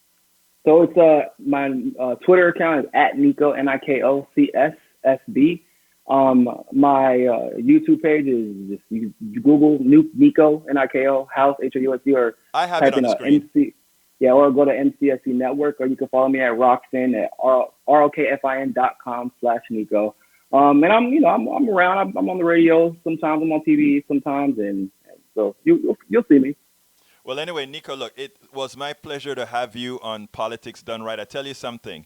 So it's my Twitter account is at Niko, NIKOCSSB. My YouTube page is just you Google Niko Niko House HOUSE, or I have it on the screen. Or go to MCSCNetwork, or you can follow me at Rockfin at rokfin.com/Niko. And I'm around. I'm on the radio sometimes. I'm on TV sometimes, and so you'll see me. Well, anyway, Niko, look, it was my pleasure to have you on Politics Done Right. I tell you something.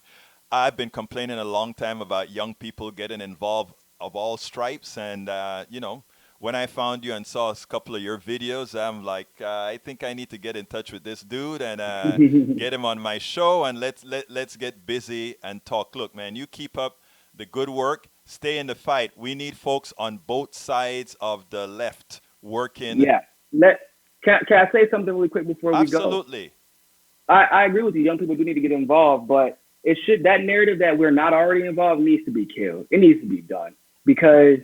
I've been complaining a long time about young people getting involved of all stripes. And, when I found you and saw a couple of your videos, I'm like, I think I need to get in touch with this dude and get him on my show, and let's get busy and talk. Look, man, you keep up the good work. Stay in the fight. We need folks on both sides of the left working. Yeah. Can I say something really quick before we go? Absolutely. I agree with you. Young people do need to get involved, but that narrative that we're not already involved needs to be killed. It needs to be done, because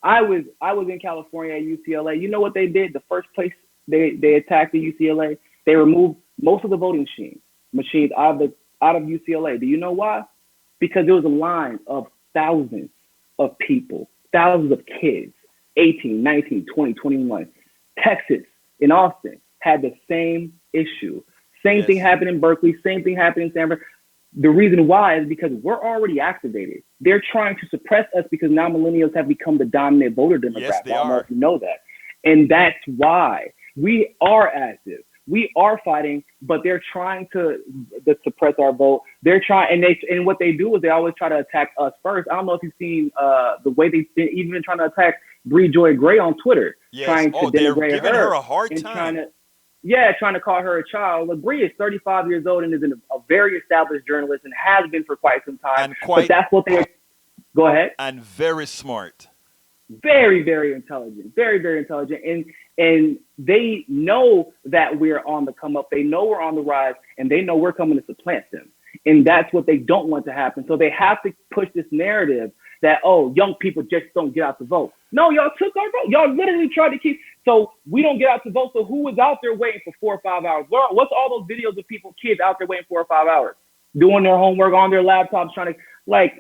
I was in California at UCLA. You know what they did? The first place they attacked the UCLA, they removed most of the voting machines out of UCLA. Do you know why? Because there was a line of thousands of people, thousands of kids, 18, 19, 20, 21. Texas, in Austin, had the same issue. Same thing happened in Berkeley. Same thing happened in San Francisco. The reason why is because we're already activated. They're trying to suppress us because now millennials have become the dominant voter demographic. Yes, they I don't know are. if you know that. And that's why we are active. We are fighting, but they're trying to suppress our vote. They're trying, and what they do is they always try to attack us first. I don't know if you've seen the way they've been even trying to attack Bree Joy Gray on Twitter. Yes. Trying to they're denigrate giving her a hard time. Trying to call her a child. Look, Bree is 35 years old and is a very established journalist and has been for quite some time. But that's what they. Go ahead. And very smart. Very, very intelligent. Very, very intelligent. And they know that we're on the come up. They know we're on the rise, and they know we're coming to supplant them. And that's what they don't want to happen. So they have to push this narrative that, young people just don't get out to vote. No, y'all took our vote. Y'all literally tried to keep. So we don't get out to vote. So who was out there waiting for 4 or 5 hours? What's all those videos of kids out there waiting 4 or 5 hours, doing their homework on their laptops, trying to,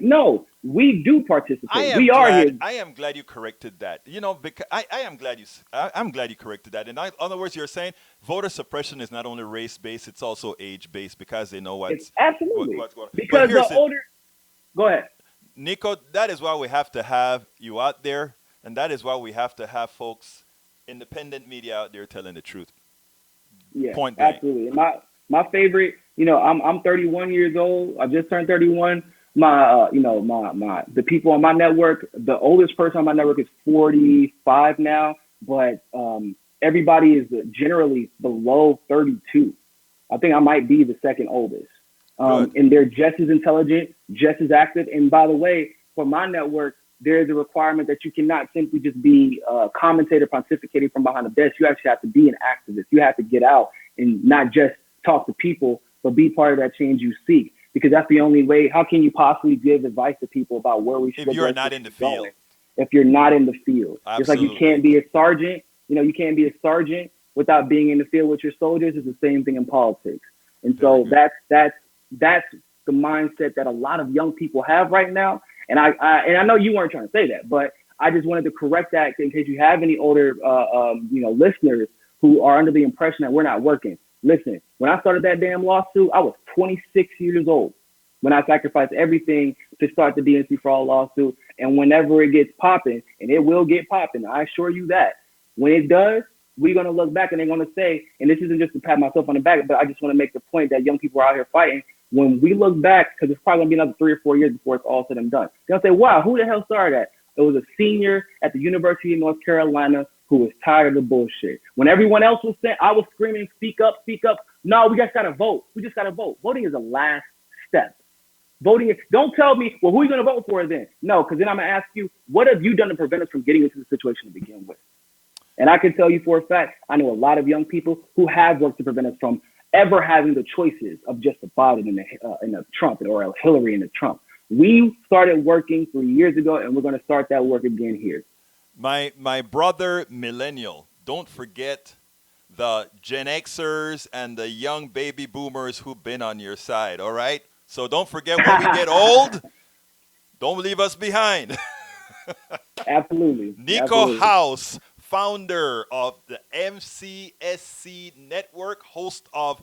no, we do participate. We are here. I am glad you corrected that. Because I'm glad you corrected that. In other words, you're saying voter suppression is not only race-based, it's also age-based, because they know what's going on. Because the older. Go ahead. Niko, that is why we have to have you out there, and that is why we have to have folks, independent media out there telling the truth. Yeah, point blank. Absolutely. My favorite, I'm 31 years old. I just turned 31. The people on my network, the oldest person on my network is 45 now, but everybody is generally below 32. I think I might be the second oldest. And they're just as intelligent, just as active. And by the way, for my network, there is a requirement that you cannot simply just be a commentator pontificating from behind the desk. You actually have to be an activist. You have to get out and not just talk to people, but be part of that change you seek. Because that's the only way. How can you possibly give advice to people about where we should go? If you're not in the field. If you're not in the field. Absolutely. Just like you can't be a sergeant. You can't be a sergeant without being in the field with your soldiers. It's the same thing in politics. And so that's the mindset that a lot of young people have right now. And I know you weren't trying to say that, but I just wanted to correct that in case you have any older, listeners who are under the impression that we're not working. Listen, when I started that damn lawsuit, I was 26 years old. when I sacrificed everything to start the DNC for All lawsuit. And whenever it gets popping, and it will get popping, I assure you that, when it does, we're going to look back and they're going to say, and this isn't just to pat myself on the back, but I just want to make the point that young people are out here fighting. When we look back, because it's probably going to be another 3 or 4 years before it's all said and done, they'll say, wow, who the hell started that? It was a senior at the University of North Carolina who was tired of the bullshit. When everyone else was saying, I was screaming, speak up, speak up. No, we just got to vote. We just got to vote. Voting is the last step. Voting is, don't tell me, well, who are you going to vote for then? No, because then I'm going to ask you, what have you done to prevent us from getting into the situation to begin with? And I can tell you for a fact, I know a lot of young people who have worked to prevent us from ever having the choices of just a Biden and a Trump or a Hillary and a Trump. We started working 3 years ago, and we're going to start that work again here. My brother millennial, don't forget the Gen Xers and the young baby boomers who've been on your side, all right? So don't forget when we get old, don't leave us behind. Absolutely. Niko House, founder of the MCSC Network, host of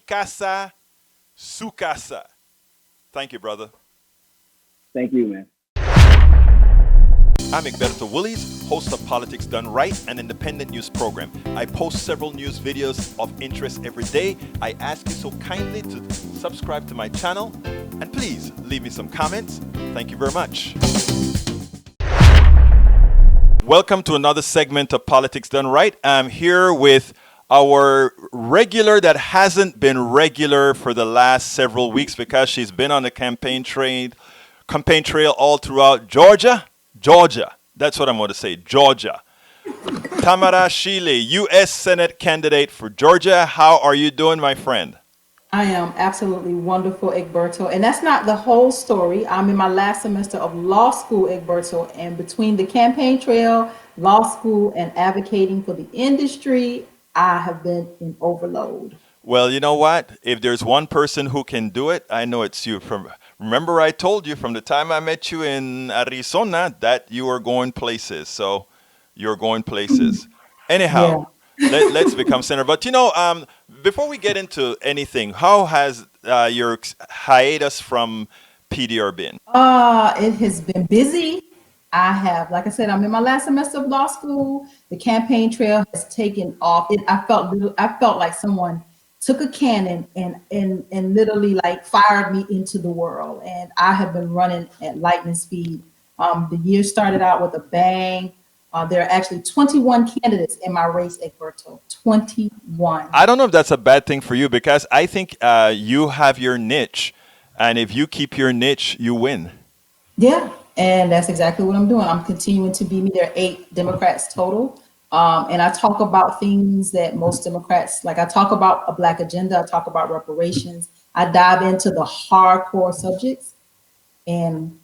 Casa Es Su Casa. Thank you, brother. Thank you, man. I'm Egberto Willies, host of Politics Done Right, an independent news program. I post several news videos of interest every day. I ask you so kindly to subscribe to my channel, and please leave me some comments. Thank you very much. Welcome to another segment of Politics Done Right. I'm here with our regular that hasn't been regular for the last several weeks because she's been on the campaign trail all throughout Georgia. That's what I'm going to say, Georgia. Tamara Shealey, U.S. Senate candidate for Georgia. How are you doing, my friend? I am absolutely wonderful, Egberto. And that's not the whole story. I'm in my last semester of law school, Egberto. And between the campaign trail, law school, and advocating for the industry, I have been in overload. Well, you know what? If there's one person who can do it, I know it's you. Remember I told you from the time I met you in Arizona that you are going places. So you're going places. Anyhow, let's become senator. But, before we get into anything, how has your hiatus from PDR been? It has been busy. Like I said, I'm in my last semester of law school. The campaign trail has taken off. I felt like someone took a cannon and literally like fired me into the world. And I have been running at lightning speed. The year started out with a bang. There are actually 21 candidates in my race, Egberto. 21. I don't know if that's a bad thing for you because I think you have your niche. And if you keep your niche, you win. Yeah, and that's exactly what I'm doing. I'm continuing to be me. There are 8 Democrats total. And I talk about things that most Democrats, like I talk about a Black agenda, I talk about reparations, I dive into the hardcore subjects. And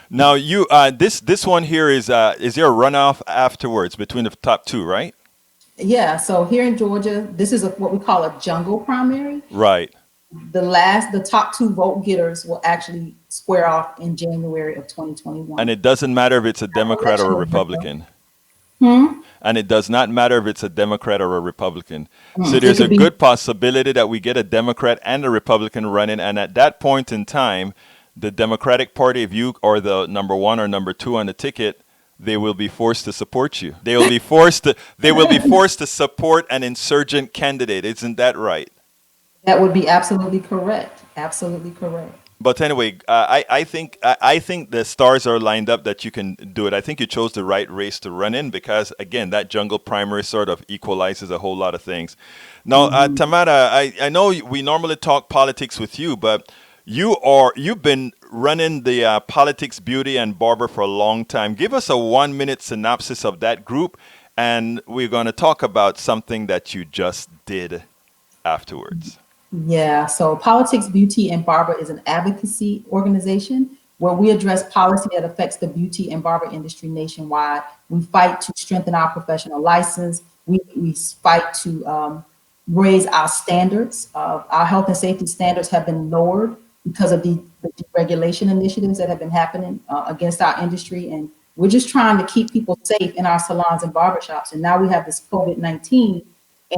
now you, this one here is there a runoff afterwards between the top 2, right? Yeah, so here in Georgia, this is what we call a jungle primary. Right. The top 2 vote getters will actually square off in January of 2021. And it doesn't matter if it's a Democrat or a Republican. And it does not matter if it's a Democrat or a Republican. So there's a good possibility that we get a Democrat and a Republican running. And at that point in time, the Democratic Party, if you are the number 1 or number 2 on the ticket, they will be forced to support you. They will be forced to support an insurgent candidate. Isn't that right? That would be absolutely correct. Absolutely correct. But anyway, I think the stars are lined up that you can do it. I think you chose the right race to run in because, again, that jungle primary sort of equalizes a whole lot of things. Now, Tamara, I know we normally talk politics with you, but you've been running the Politics, Beauty, and Barber for a long time. Give us a 1-minute synopsis of that group, and we're going to talk about something that you just did afterwards. Yeah, so Politics, Beauty, and Barber is an advocacy organization where we address policy that affects the beauty and barber industry nationwide. We fight to strengthen our professional license. We fight to raise our standards. Our health and safety standards have been lowered because of the deregulation initiatives that have been happening against our industry. And we're just trying to keep people safe in our salons and barbershops. And now we have this COVID-19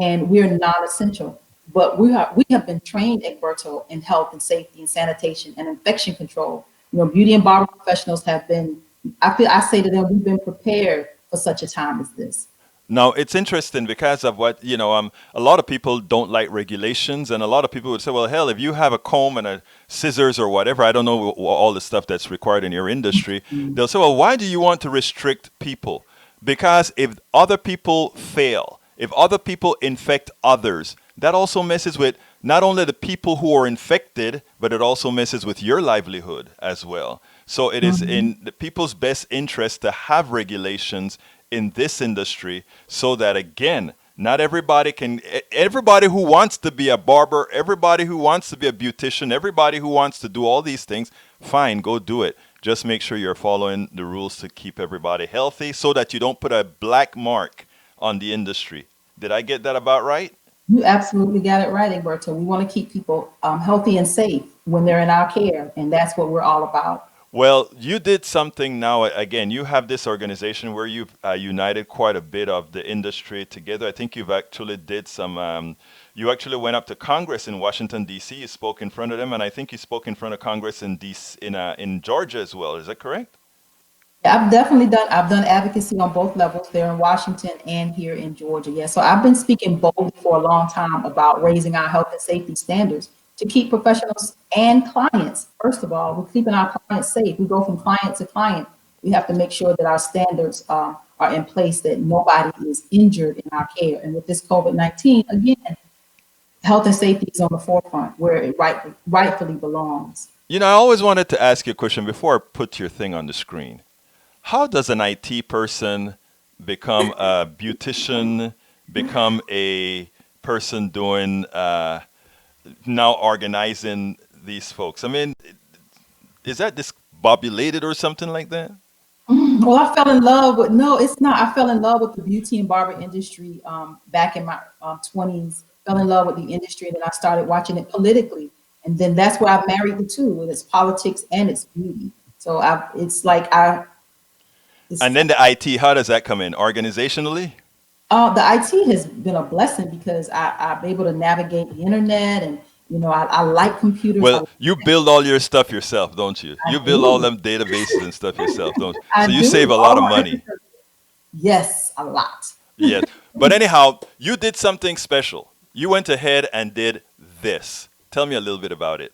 and we're non-essential. but we have been trained, Egberto, in health and safety and sanitation and infection control. Beauty and barber professionals have been, I say to them, we've been prepared for such a time as this. Now, it's interesting because of what, a lot of people don't like regulations, and a lot of people would say, well, hell, if you have a comb and a scissors or whatever, I don't know all the stuff that's required in your industry, they'll say, well, why do you want to restrict people? Because if other people fail, if other people infect others, that also messes with not only the people who are infected, but it also messes with your livelihood as well. So it is in the people's best interest to have regulations in this industry so that, again, not everybody can, everybody who wants to be a barber, everybody who wants to be a beautician, everybody who wants to do all these things, fine, go do it. Just make sure you're following the rules to keep everybody healthy so that you don't put a black mark on the industry. Did I get that about right? You absolutely got it right, Egberto. We want to keep people healthy and safe when they're in our care, and that's what we're all about. Well, you did something now. Again, you have this organization where you've united quite a bit of the industry together. I think you've actually did some. You actually went up to Congress in Washington D.C. You spoke in front of them, and I think you spoke in front of Congress in DC, in Georgia as well. Is that correct? I've done advocacy on both levels there in Washington and here in Georgia. Yeah. So I've been speaking boldly for a long time about raising our health and safety standards to keep professionals and clients. First of all, we're keeping our clients safe. We go from client to client. We have to make sure that our standards are in place, that nobody is injured in our care. And with this COVID-19, again, health and safety is on the forefront where it rightfully belongs. I always wanted to ask you a question before I put your thing on the screen. How does an IT person become a beautician, become a person doing now organizing these folks? I mean, is that discombobulated or something like that? Well, I fell in love with, no, it's not. I fell in love with the beauty and barber industry back in my 20s, fell in love with the industry, and then I started watching it politically. And then that's where I married the two, with its politics and its beauty. So And then the IT, how does that come in? Organizationally? The IT has been a blessing because I'm able to navigate the internet, and I like computers. Well, you build all your stuff yourself, don't you? I You build all do. them databases and stuff yourself, don't you? I So you do. save a lot All of my money. Yes, a lot. Yes. But anyhow, you did something special. You went ahead and did this. Tell me a little bit about it.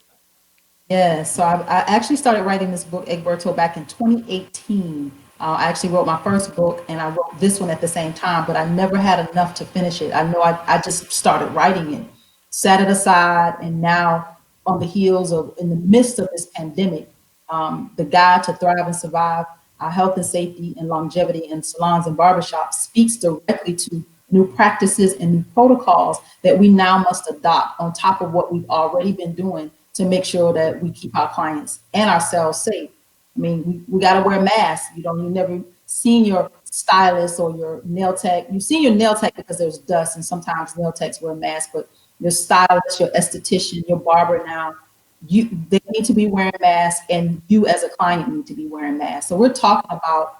Yeah, so I actually started writing this book, Egberto, back in 2018. I actually wrote my first book, and I wrote this one at the same time, but I never had enough to finish it. I know I just started writing it, set it aside, and now on the heels of, in the midst of this pandemic, the Guide to Thrive and Survive, our health and safety and longevity in salons and barbershops speaks directly to new practices and new protocols that we now must adopt on top of what we've already been doing to make sure that we keep our clients and ourselves safe. I mean, we got to wear masks. You never seen your stylist or your nail tech. You've seen your nail tech because there's dust, and sometimes nail techs wear masks, but your stylist, your esthetician, your barber now, they need to be wearing masks, and you as a client need to be wearing masks. So we're talking about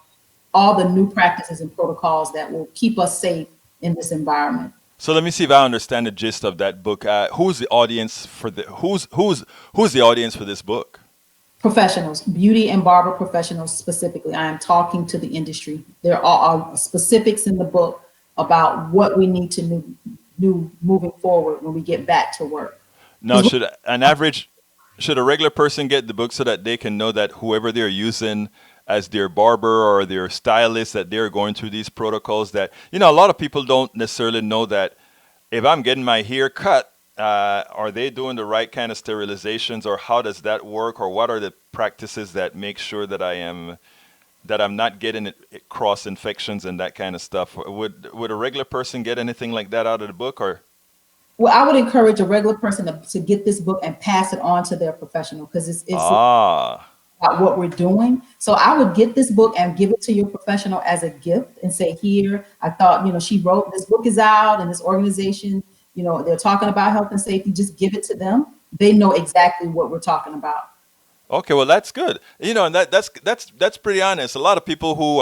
all the new practices and protocols that will keep us safe in this environment. So let me see if I understand the gist of that book. Who's the audience for who's the audience for this book? Professionals, beauty and barber professionals specifically. I am talking to the industry. There are specifics in the book about what we need to do moving forward when we get back to work. Now, should a regular person get the book so that they can know that whoever they're using as their barber or their stylist, that they're going through these protocols, that, a lot of people don't necessarily know that if I'm getting my hair cut, are they doing the right kind of sterilizations, or how does that work, or what are the practices that make sure that I'm not getting cross infections and that kind of stuff? Would a regular person get anything like that out of the book, or? Well, I would encourage a regular person to get this book and pass it on to their professional, because it's about what we're doing. So I would get this book and give it to your professional as a gift and say, here, I thought, she wrote, this book is out, and this organization, they're talking about health and safety. Just give it to them. They know exactly what we're talking about. Okay, well that's good. And that's pretty honest. A lot of people who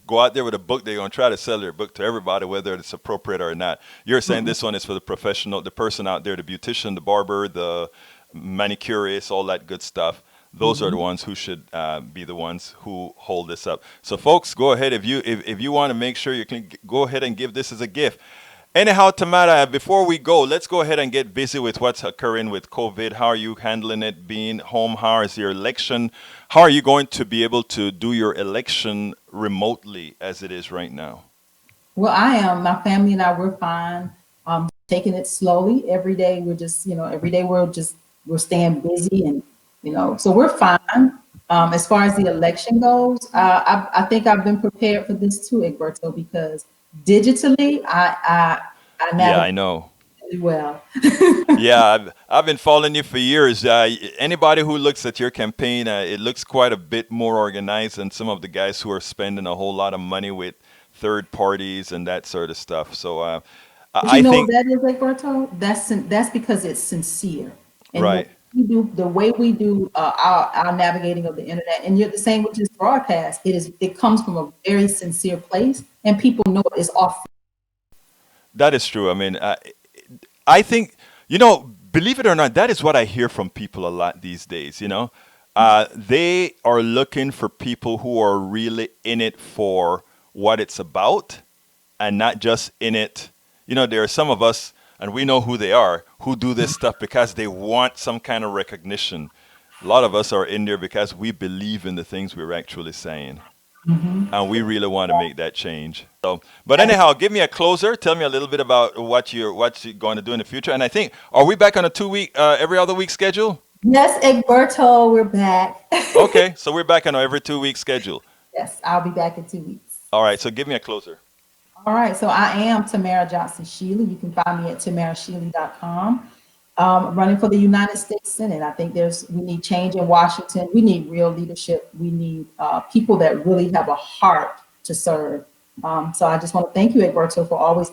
go out there with a book, they're gonna try to sell their book to everybody, whether it's appropriate or not. You're saying this one is for the professional, the person out there, the beautician, the barber, the manicurist, all that good stuff. Those are the ones who should be the ones who hold this up. So, folks, go ahead if you want to make sure you can go ahead and give this as a gift. Anyhow, Tamara, before we go, let's go ahead and get busy with what's occurring with COVID. How are you handling it being home? How is your election? How are you going to be able to do your election remotely as it is right now? Well, I am. My family and I, we're fine. Taking it slowly. Every day we're just, every day we're staying busy and, so we're fine. As far as the election goes, I think I've been prepared for this too, Egberto, because digitally, I Yeah, navigate I know. really well. Yeah, I've been following you for years. Anybody who looks at your campaign, it looks quite a bit more organized than some of the guys who are spending a whole lot of money with third parties and that sort of stuff. So But I you know what think, that is, Egberto? That's because it's sincere. And right. the way we do our navigating of the internet, and you're the same with this broadcast. It comes from a very sincere place, and people know it's off. That is true. I mean, I think, believe it or not, that is what I hear from people a lot these days. They are looking for people who are really in it for what it's about and not just in it. There are some of us, and we know who they are, who do this stuff because they want some kind of recognition. A lot of us are in there because we believe in the things we're actually saying. And we really want to make that change. So, but anyhow, give me a closer. Tell me a little bit about what you're going to do in the future. And I think, are we back on a 2-week, every other week schedule? Yes, Egberto, we're back. Okay, so we're back on our every 2-week schedule. Yes, I'll be back in 2 weeks. All right, so give me a closer. All right, so I am Tamara Johnson Shealey. You can find me at tamarashealey.com. Running for the United States Senate. I think we need change in Washington. We need real leadership. We need people that really have a heart to serve. So I just want to thank you, Egberto, for always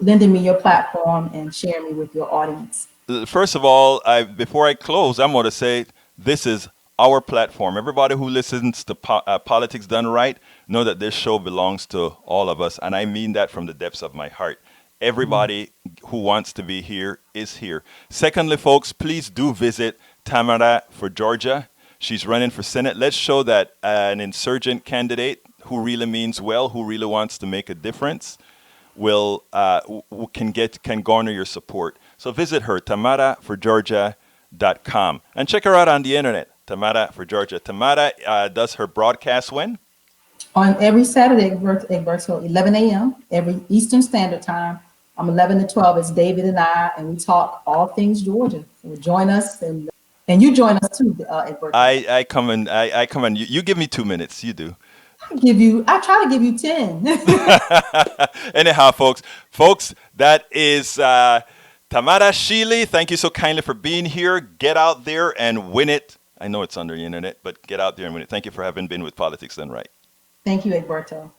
lending me your platform and sharing me with your audience. First of all, before I close, I'm going to say this is our platform. Everybody who listens to Politics Done Right, know that this show belongs to all of us. And I mean that from the depths of my heart. Everybody who wants to be here is here. Secondly, folks, please do visit Tamara for Georgia. She's running for Senate. Let's show that an insurgent candidate who really means well, who really wants to make a difference, can garner your support. So visit her, tamaraforgeorgia.com, and check her out on the internet, Tamara for Georgia. Tamara does her broadcast when? On every Saturday, Egberto, 11 a.m., every Eastern Standard Time. 11 to 12 is David and I, and we talk all things Georgia. So join us, and you join us too, Egberto. I come and you give me 2 minutes. You do. I try to give you 10. Anyhow, folks, that is Tamara Shealey. Thank you so kindly for being here. Get out there and win it. I know it's on the internet, but get out there and win it. Thank you for having been with Politics Done Right. Thank you, Egberto.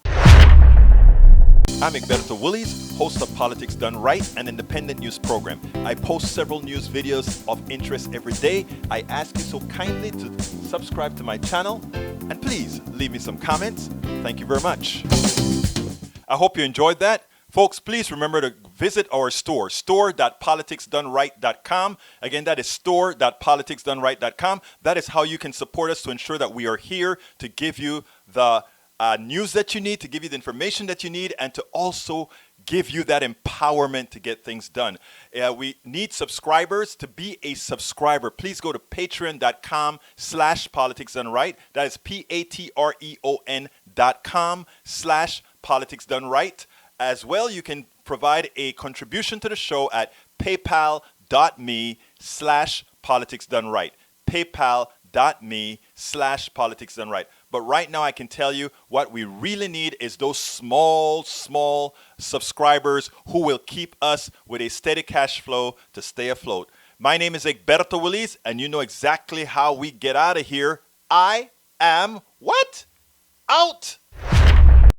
I'm Egberto Willies, host of Politics Done Right, an independent news program. I post several news videos of interest every day. I ask you so kindly to subscribe to my channel, and please leave me some comments. Thank you very much. I hope you enjoyed that. Folks, please remember to visit our store, store.politicsdoneright.com. Again, that is store.politicsdoneright.com. That is how you can support us to ensure that we are here to give you the news that you need, to give you the information that you need, and to also give you that empowerment to get things done. We need subscribers. To be a subscriber, please go to patreon.com/politicsdoneright. That is patreon.com/politicsdoneright. As well, you can provide a contribution to the show at paypal.me/politicsdoneright. paypal.me/politicsdoneright. But right now I can tell you what we really need is those small subscribers who will keep us with a steady cash flow to stay afloat. My name is Egberto Willies, and you know exactly how we get out of here. I am what? Out!